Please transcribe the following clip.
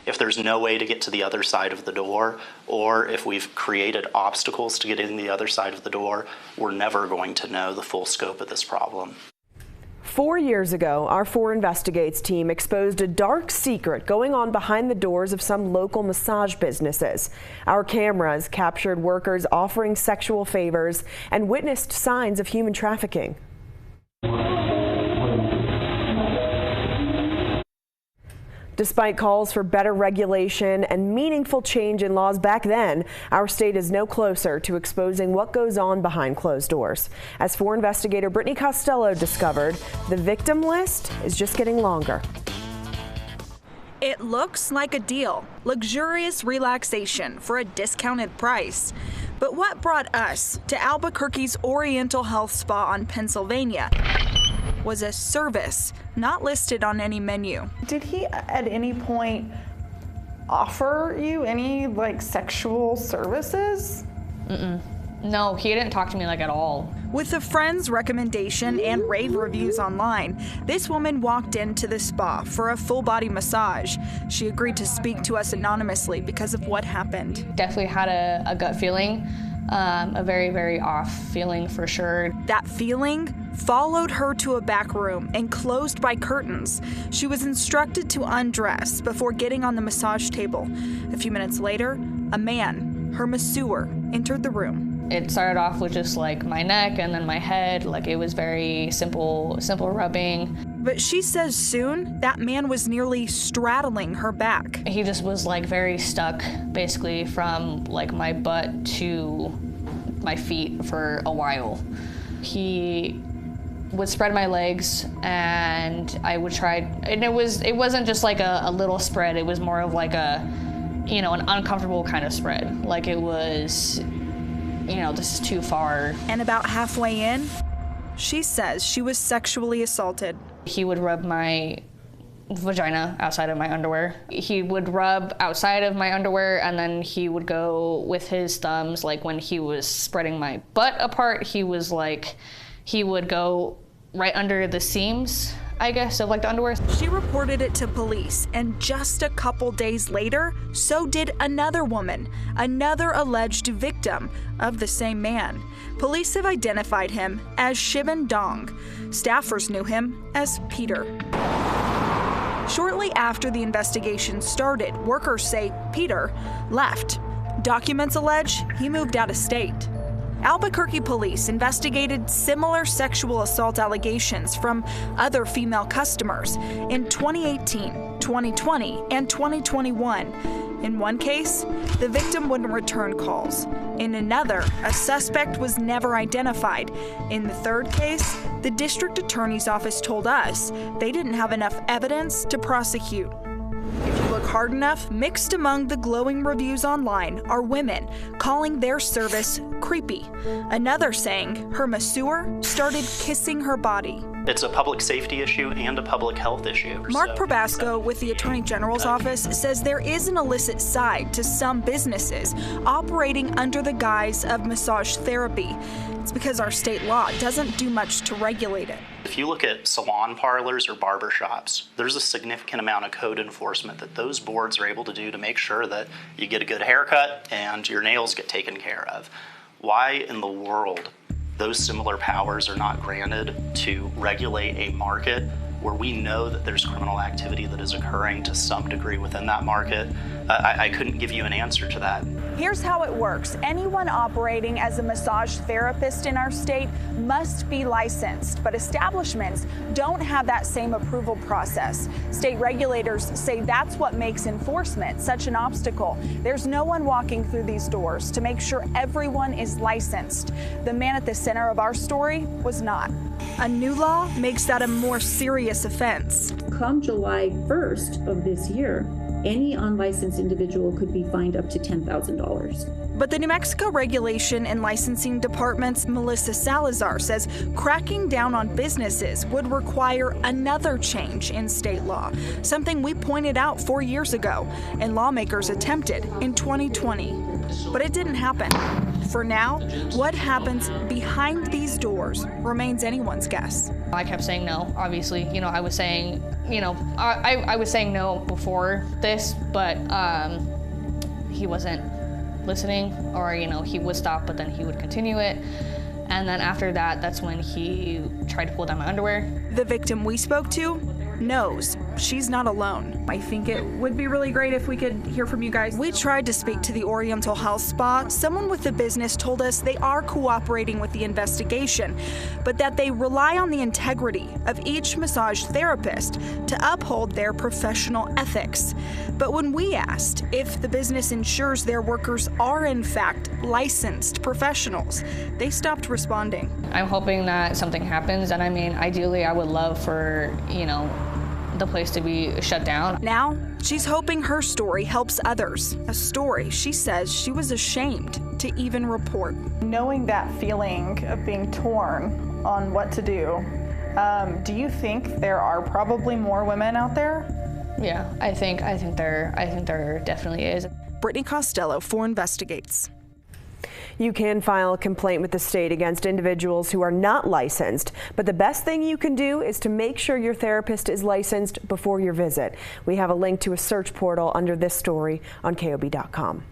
If there's no way to get to the other side of the door, or if we've created obstacles to getting to the other side of the door, we're never going to know the full scope of this problem. 4 years ago, our 4 Investigates team exposed a dark secret going on behind the doors of some local massage businesses. Our cameras captured workers offering sexual favors and witnessed signs of human trafficking. Despite calls for better regulation and meaningful change in laws back then, our state is no closer to exposing what goes on behind closed doors. As 4 investigator Brittany Costello discovered, the victim list is just getting longer. It looks like a deal, luxurious relaxation for a discounted price. But what brought us to Albuquerque's Oriental Health Spa on Pennsylvania was a service not listed on any menu. Did he at any point offer you any sexual services? No, he didn't talk to me at all. With a friend's recommendation and rave reviews online, this woman walked into the spa for a full body massage. She agreed to speak to us anonymously because of what happened. Definitely had a gut feeling, a very, very off feeling for sure. That feeling followed her to a back room enclosed by curtains. She was instructed to undress before getting on the massage table. A few minutes later, a man, her masseur, entered the room. It started off with just my neck and then my head. It was very simple rubbing. But she says soon that man was nearly straddling her back. He just was very stuck basically from my butt to my feet for a while. He would spread my legs and I would try, and it wasn't just a little spread, it was more of an uncomfortable kind of spread. It was, this is too far. And about halfway in, she says she was sexually assaulted. He would rub my vagina outside of my underwear. He would rub outside of my underwear and then he would go with his thumbs, when he was spreading my butt apart, he would go right under the seams, I guess, of the underwear. She reported it to police, and just a couple days later, so did another woman, another alleged victim of the same man. Police have identified him as Shivan Dong. Staffers knew him as Peter. Shortly after the investigation started, workers say Peter left. Documents allege he moved out of state. Albuquerque police investigated similar sexual assault allegations from other female customers in 2018, 2020, and 2021. In one case, the victim wouldn't return calls. In another, a suspect was never identified. In the third case, the district attorney's office told us they didn't have enough evidence to prosecute. If you look hard enough, mixed among the glowing reviews online are women calling their service creepy. Another saying her masseur started kissing her body. It's a public safety issue and a public health issue. Mark Probasco with the Attorney General's office says there is an illicit side to some businesses operating under the guise of massage therapy. It's because our state law doesn't do much to regulate it. If you look at salon parlors or barber shops, there's a significant amount of code enforcement that those boards are able to do to make sure that you get a good haircut and your nails get taken care of. Why in the world those similar powers are not granted to regulate a market where we know that there's criminal activity that is occurring to some degree within that market? I couldn't give you an answer to that. Here's how it works. Anyone operating as a massage therapist in our state must be licensed, but establishments don't have that same approval process. State regulators say that's what makes enforcement such an obstacle. There's no one walking through these doors to make sure everyone is licensed. The man at the center of our story was not. A new law makes that a more serious offense. Come July 1st of this year, any unlicensed individual could be fined up to $10,000. But the New Mexico Regulation and Licensing Department's Melissa Salazar says cracking down on businesses would require another change in state law, something we pointed out 4 years ago and lawmakers attempted in 2020. But it didn't happen. For now, what happens behind these doors remains anyone's guess. I kept saying no, obviously. I was saying, I was saying no before this, but he wasn't listening, or, he would stop, but then he would continue it. And then after that, that's when he tried to pull down my underwear. The victim we spoke to knows she's not alone. I think it would be really great if we could hear from you guys. We tried to speak to the Oriental Health Spa. Someone with the business told us they are cooperating with the investigation, but that they rely on the integrity of each massage therapist to uphold their professional ethics. But when we asked if the business ensures their workers are in fact licensed professionals, they stopped responding. I'm hoping that something happens, and ideally I would love for, the place to be shut down. Now, she's hoping her story helps others. A story she says she was ashamed to even report. Knowing that feeling of being torn on what to do you think there are probably more women out there? Yeah, I think there definitely is. Brittany Costello for Investigates. You can file a complaint with the state against individuals who are not licensed, but the best thing you can do is to make sure your therapist is licensed before your visit. We have a link to a search portal under this story on KOB.com.